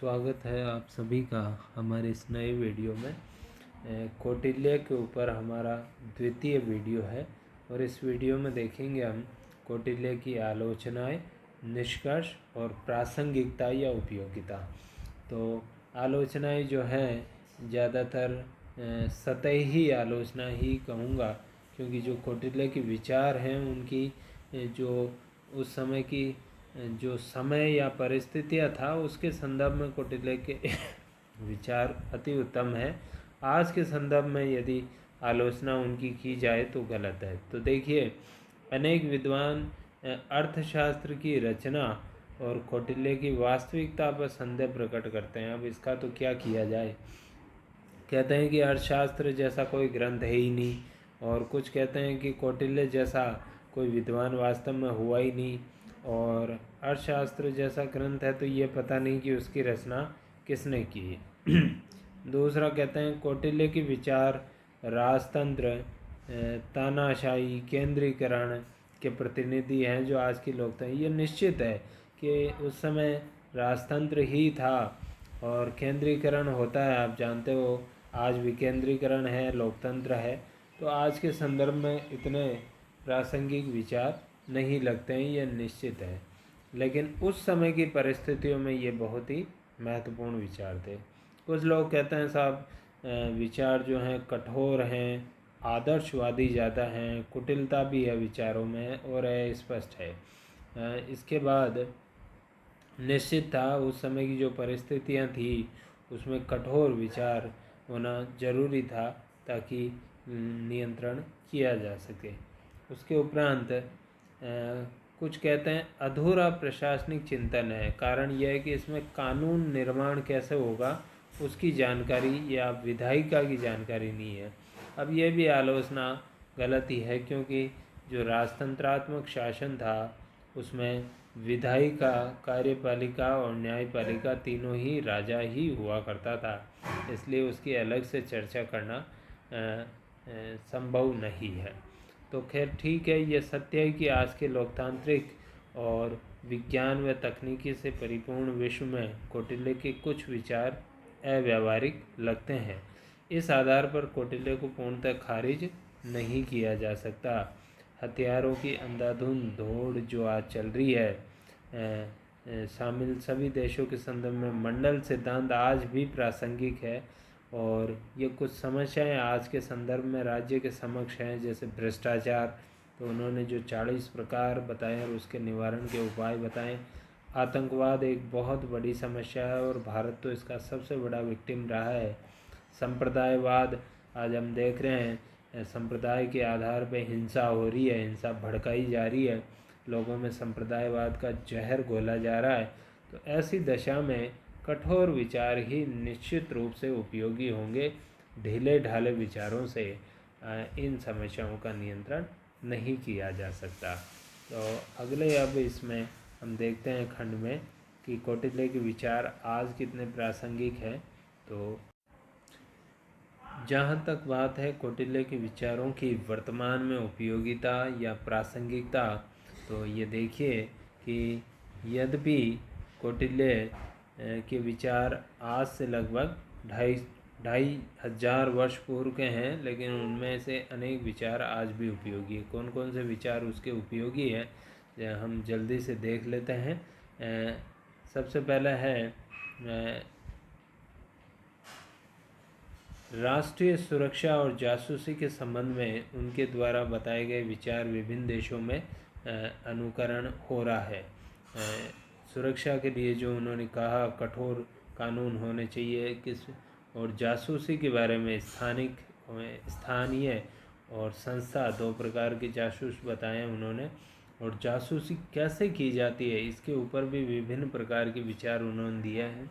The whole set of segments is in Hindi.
स्वागत है आप सभी का हमारे इस नए वीडियो में। कौटिल्य के ऊपर हमारा द्वितीय वीडियो है और इस वीडियो में देखेंगे हम कौटिल्य की आलोचनाएं, निष्कर्ष और प्रासंगिकता या उपयोगिता। तो आलोचनाएं जो हैं ज़्यादातर सतही आलोचना ही कहूँगा, क्योंकि जो कौटिल्य के विचार हैं उनकी जो उस समय की जो समय या परिस्थितियाँ था उसके संदर्भ में कौटिल्य के विचार अति उत्तम है। आज के संदर्भ में यदि आलोचना उनकी की जाए तो गलत है। तो देखिए, अनेक विद्वान अर्थशास्त्र की रचना और कौटिल्य की वास्तविकता पर संदेह प्रकट करते हैं। अब इसका तो क्या किया जाए। कहते हैं कि अर्थशास्त्र जैसा कोई ग्रंथ है ही नहीं, और कुछ कहते हैं कि कौटिल्य जैसा कोई विद्वान वास्तव में हुआ ही नहीं, और अर्थशास्त्र जैसा ग्रंथ है तो ये पता नहीं कि उसकी रचना किसने की। दूसरा कहते हैं कौटिल्य के विचार राजतंत्र, तानाशाही, केंद्रीकरण के प्रतिनिधि हैं जो आज की लोकतंत्र। ये निश्चित है कि उस समय राजतंत्र ही था और केंद्रीकरण होता है, आप जानते हो। आज विकेंद्रीकरण है, लोकतंत्र है। तो आज के संदर्भ में इतने प्रासंगिक विचार नहीं लगते हैं, ये निश्चित है। लेकिन उस समय की परिस्थितियों में ये बहुत ही महत्वपूर्ण विचार थे। कुछ लोग कहते हैं साहब विचार जो हैं कठोर हैं, आदर्शवादी ज़्यादा हैं, कुटिलता भी है विचारों में और स्पष्ट है। इसके बाद निश्चित था उस समय की जो परिस्थितियाँ थी उसमें कठोर विचार होना जरूरी था ताकि नियंत्रण किया जा सके। उसके उपरांत कुछ कहते हैं अधूरा प्रशासनिक चिंतन है। कारण यह है कि इसमें कानून निर्माण कैसे होगा उसकी जानकारी या विधायिका की जानकारी नहीं है। अब यह भी आलोचना गलत ही है, क्योंकि जो राजतंत्रात्मक शासन था उसमें विधायिका, कार्यपालिका और न्यायपालिका तीनों ही राजा ही हुआ करता था, इसलिए उसकी अलग से चर्चा करना संभव नहीं है। तो खैर ठीक है, ये सत्य है कि आज के लोकतांत्रिक और विज्ञान व तकनीकी से परिपूर्ण विश्व में कौटिल्य के कुछ विचार अव्यावहारिक लगते हैं। इस आधार पर कौटिल्य को पूर्णतः खारिज नहीं किया जा सकता। हथियारों की अंधाधुंध दौड़ जो आज चल रही है शामिल सभी देशों के संदर्भ में मंडल सिद्धांत आज भी प्रासंगिक है, और ये कुछ समस्याएं आज के संदर्भ में राज्य के समक्ष हैं, जैसे भ्रष्टाचार। तो उन्होंने जो 40 प्रकार बताए और उसके निवारण के उपाय बताए। आतंकवाद एक बहुत बड़ी समस्या है और भारत तो इसका सबसे बड़ा विक्टिम रहा है। संप्रदायवाद, आज हम देख रहे हैं संप्रदाय के आधार पर हिंसा हो रही है, हिंसा भड़काई जा रही है, लोगों में संप्रदायवाद का जहर घोला जा रहा है। तो ऐसी दशा में कठोर विचार ही निश्चित रूप से उपयोगी होंगे। ढीले ढाले विचारों से इन समस्याओं का नियंत्रण नहीं किया जा सकता। तो अगले अब इसमें हम देखते हैं खंड में कि कौटिल्य के विचार आज कितने प्रासंगिक हैं। तो जहाँ तक बात है कौटिल्य के विचारों की वर्तमान में उपयोगिता या प्रासंगिकता, तो ये देखिए कि यद्यपि कौटिल्य के विचार आज से लगभग ढाई हजार वर्ष पूर्व के हैं, लेकिन उनमें से अनेक विचार आज भी उपयोगी है। कौन कौन से विचार उसके उपयोगी हैं हम जल्दी से देख लेते हैं। सबसे पहला है राष्ट्रीय सुरक्षा और जासूसी के संबंध में उनके द्वारा बताए गए विचार विभिन्न देशों में अनुकरण हो रहा है। सुरक्षा के लिए जो उन्होंने कहा कठोर कानून होने चाहिए और जासूसी के बारे में स्थानीय और संस्था, दो प्रकार के जासूस बताए उन्होंने, और जासूसी कैसे की जाती है इसके ऊपर भी विभिन्न प्रकार के विचार उन्होंने दिए हैं।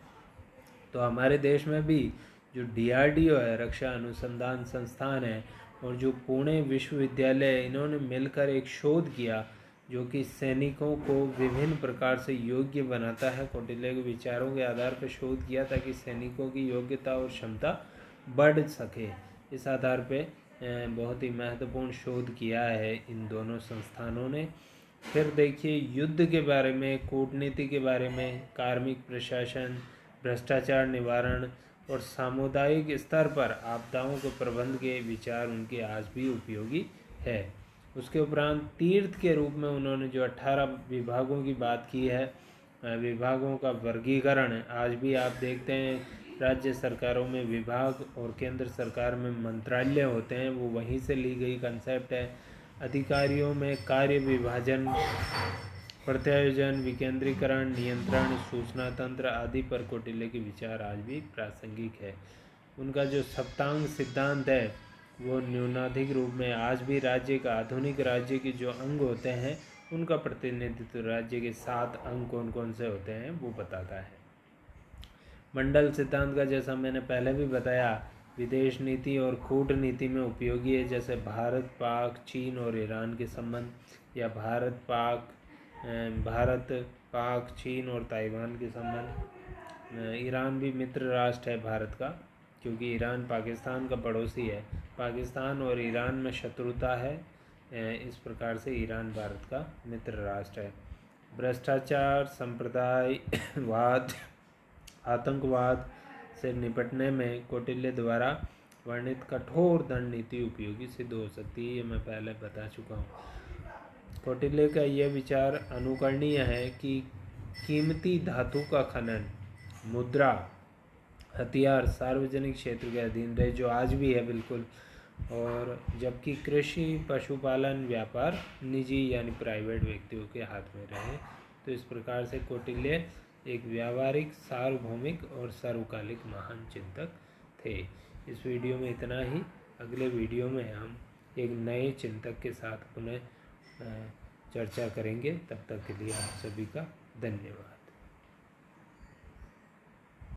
तो हमारे देश में भी जो DRDO है, रक्षा अनुसंधान संस्थान है, और जो पुणे विश्वविद्यालय है, इन्होंने मिलकर एक शोध किया जो कि सैनिकों को विभिन्न प्रकार से योग्य बनाता है। कौटिल्य के विचारों के आधार पर शोध किया ताकि सैनिकों की योग्यता और क्षमता बढ़ सके। इस आधार पे बहुत ही महत्वपूर्ण शोध किया है इन दोनों संस्थानों ने। फिर देखिए युद्ध के बारे में, कूटनीति के बारे में, कार्मिक प्रशासन, भ्रष्टाचार निवारण और सामुदायिक स्तर पर आपदाओं के प्रबंध के विचार उनके आज भी उपयोगी है। उसके उपरांत तीर्थ के रूप में उन्होंने जो 18 विभागों की बात की है, विभागों का वर्गीकरण आज भी आप देखते हैं राज्य सरकारों में विभाग और केंद्र सरकार में मंत्रालय होते हैं, वो वहीं से ली गई कंसेप्ट है। अधिकारियों में कार्य विभाजन, प्रत्यायोजन, विकेंद्रीकरण, नियंत्रण, सूचना तंत्र आदि पर कौटिल्य के विचार आज भी प्रासंगिक है। उनका जो सप्तांग सिद्धांत है वो न्यूनाधिक रूप में आज भी राज्य का, आधुनिक राज्य के जो अंग होते हैं उनका प्रतिनिधित्व, राज्य के 7 अंग कौन कौन से होते हैं वो बताता है। मंडल सिद्धांत का जैसा मैंने पहले भी बताया विदेश नीति और कूटनीति में उपयोगी है, जैसे भारत, पाक, चीन और ईरान के संबंध, या भारत, पाक, चीन और ताइवान के संबंध। ईरान भी मित्र राष्ट्र है भारत का, क्योंकि ईरान पाकिस्तान का पड़ोसी है। पाकिस्तान और ईरान में शत्रुता है, इस प्रकार से ईरान भारत का मित्र राष्ट्र है। भ्रष्टाचार, संप्रदायवाद, आतंकवाद से निपटने में कौटिल्य द्वारा वर्णित कठोर दंड नीति उपयोगी सिद्ध हो सकती है, ये मैं पहले बता चुका हूँ। कौटिल्य का यह विचार अनुकरणीय है कि कीमती धातु का खनन, मुद्रा, हथियार सार्वजनिक क्षेत्र के अधीन रहे, जो आज भी है बिल्कुल, और जबकि कृषि, पशुपालन, व्यापार निजी यानी प्राइवेट व्यक्तियों के हाथ में रहे। तो इस प्रकार से कौटिल्य एक व्यावहारिक, सार्वभौमिक और सर्वकालिक महान चिंतक थे। इस वीडियो में इतना ही। अगले वीडियो में हम एक नए चिंतक के साथ पुनः चर्चा करेंगे। तब तक के लिए आप सभी का धन्यवाद।